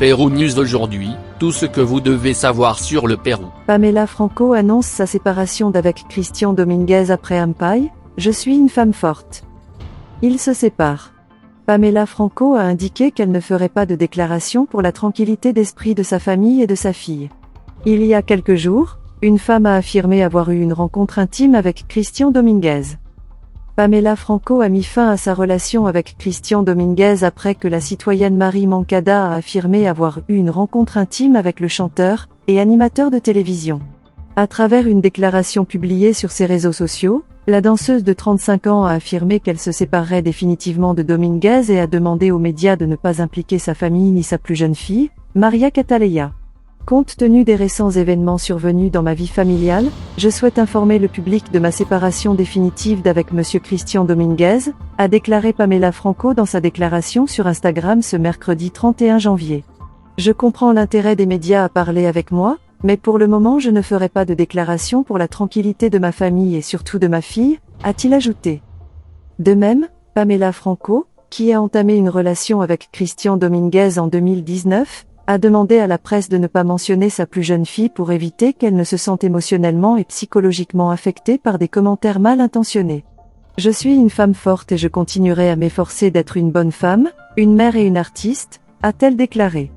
Pérou News aujourd'hui, tout ce que vous devez savoir sur le Pérou. Pamela Franco annonce sa séparation d'avec Christian Dominguez après Ampay. Je suis une femme forte. Ils se séparent. Pamela Franco a indiqué qu'elle ne ferait pas de déclaration pour la tranquillité d'esprit de sa famille et de sa fille. Il y a quelques jours, une femme a affirmé avoir eu une rencontre intime avec Christian Dominguez. Pamela Franco a mis fin à sa relation avec Christian Dominguez après que la citoyenne Marie Mancada a affirmé avoir eu une rencontre intime avec le chanteur et animateur de télévision. À travers une déclaration publiée sur ses réseaux sociaux, la danseuse de 35 ans a affirmé qu'elle se séparerait définitivement de Dominguez et a demandé aux médias de ne pas impliquer sa famille ni sa plus jeune fille, Maria Cataleya. Compte tenu des récents événements survenus dans ma vie familiale, je souhaite informer le public de ma séparation définitive d'avec Monsieur Christian Dominguez, a déclaré Pamela Franco dans sa déclaration sur Instagram ce mercredi 31 janvier. Je comprends l'intérêt des médias à parler avec moi, mais pour le moment je ne ferai pas de déclaration pour la tranquillité de ma famille et surtout de ma fille, a-t-il ajouté. De même, Pamela Franco, qui a entamé une relation avec Christian Dominguez en 2019, a demandé à la presse de ne pas mentionner sa plus jeune fille pour éviter qu'elle ne se sente émotionnellement et psychologiquement affectée par des commentaires mal intentionnés. Je suis une femme forte et je continuerai à m'efforcer d'être une bonne femme, une mère et une artiste, a-t-elle déclaré.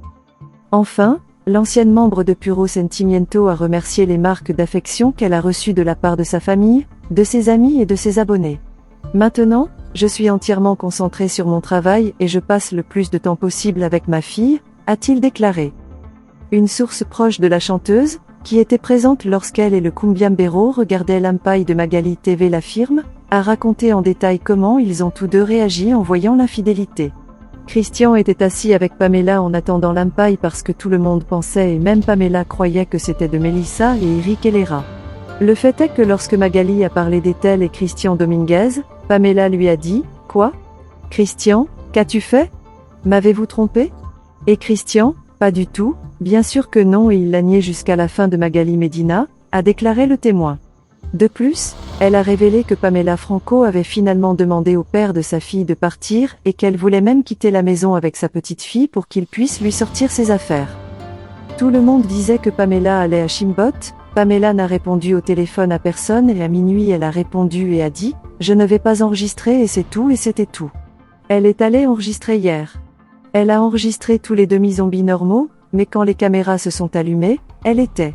Enfin, l'ancienne membre de Puro Sentimiento a remercié les marques d'affection qu'elle a reçues de la part de sa famille, de ses amis et de ses abonnés. Maintenant, je suis entièrement concentrée sur mon travail et je passe le plus de temps possible avec ma fille, a-t-il déclaré. Une source proche de la chanteuse, qui était présente lorsqu'elle et le Cumbiambero regardaient l'Ampay de Magali TV l'affirme, a raconté en détail comment ils ont tous deux réagi en voyant l'infidélité. Christian était assis avec Pamela en attendant l'Ampay parce que tout le monde pensait et même Pamela croyait que c'était de Melissa et Eric Helera. Le fait est que lorsque Magali a parlé d'Ethel et Christian Dominguez, Pamela lui a dit « Quoi ? Christian, qu'as-tu fait ? M'avez-vous trompé ? » Et Christian, pas du tout, bien sûr que non et il l'a nié jusqu'à la fin de Magali Medina, a déclaré le témoin. De plus, elle a révélé que Pamela Franco avait finalement demandé au père de sa fille de partir et qu'elle voulait même quitter la maison avec sa petite fille pour qu'il puisse lui sortir ses affaires. Tout le monde disait que Pamela allait à Chimbot, Pamela n'a répondu au téléphone à personne et à minuit elle a répondu et a dit « Je ne vais pas enregistrer et c'est tout et c'était tout ». Elle est allée enregistrer hier. Elle a enregistré tous les demi-zombies normaux, mais quand les caméras se sont allumées, elle était.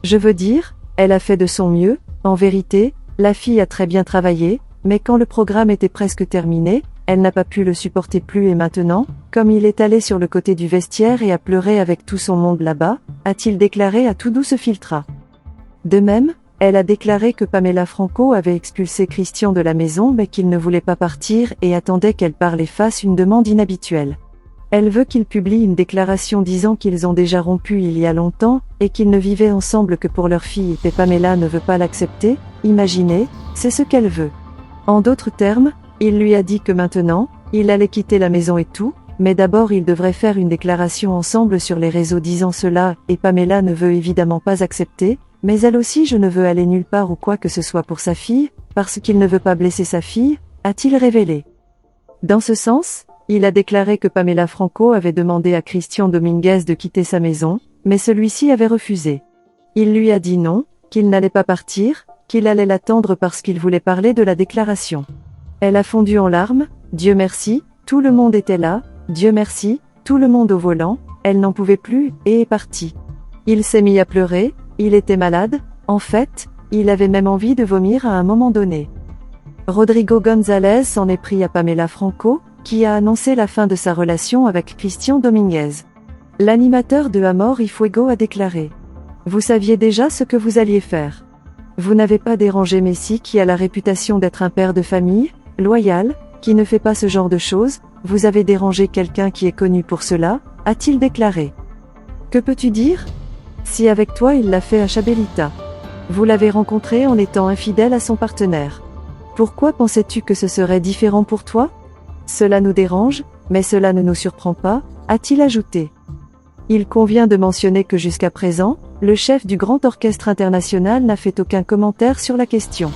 Je veux dire, elle a fait de son mieux, en vérité, la fille a très bien travaillé, mais quand le programme était presque terminé, elle n'a pas pu le supporter plus et maintenant, comme il est allé sur le côté du vestiaire et a pleuré avec tout son monde là-bas, a-t-il déclaré à Tout Doux se filtra. De même, elle a déclaré que Pamela Franco avait expulsé Christian de la maison mais qu'il ne voulait pas partir et attendait qu'elle parle et fasse une demande inhabituelle. Elle veut qu'il publie une déclaration disant qu'ils ont déjà rompu il y a longtemps, et qu'ils ne vivaient ensemble que pour leur fille et Pamela ne veut pas l'accepter, imaginez, c'est ce qu'elle veut. En d'autres termes, il lui a dit que maintenant, il allait quitter la maison et tout, mais d'abord ils devraient faire une déclaration ensemble sur les réseaux disant cela, et Pamela ne veut évidemment pas accepter, mais elle aussi je ne veux aller nulle part ou quoi que ce soit pour sa fille, parce qu'il ne veut pas blesser sa fille, a-t-il révélé. Dans ce sens, il a déclaré que Pamela Franco avait demandé à Christian Dominguez de quitter sa maison, mais celui-ci avait refusé. Il lui a dit non, qu'il n'allait pas partir, qu'il allait l'attendre parce qu'il voulait parler de la déclaration. Elle a fondu en larmes, Dieu merci, tout le monde était là, Dieu merci, tout le monde au volant, elle n'en pouvait plus, et est partie. Il s'est mis à pleurer, il était malade, en fait, il avait même envie de vomir à un moment donné. Rodrigo González s'en est pris à Pamela Franco, qui a annoncé la fin de sa relation avec Christian Dominguez. L'animateur de Amor y Fuego a déclaré « Vous saviez déjà ce que vous alliez faire. Vous n'avez pas dérangé Messi qui a la réputation d'être un père de famille, loyal, qui ne fait pas ce genre de choses, vous avez dérangé quelqu'un qui est connu pour cela, a-t-il déclaré. Que peux-tu dire? Si avec toi il l'a fait à Chabelita. Vous l'avez rencontré en étant infidèle à son partenaire. Pourquoi pensais-tu que ce serait différent pour toi? Cela nous dérange, mais cela ne nous surprend pas, a-t-il ajouté. Il convient de mentionner que jusqu'à présent, le chef du Grand Orchestre International n'a fait aucun commentaire sur la question.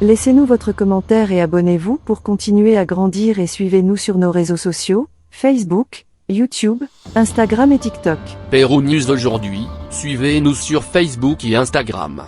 Laissez-nous votre commentaire et abonnez-vous pour continuer à grandir et suivez-nous sur nos réseaux sociaux, Facebook, YouTube, Instagram et TikTok. Pérou News aujourd'hui, suivez-nous sur Facebook et Instagram.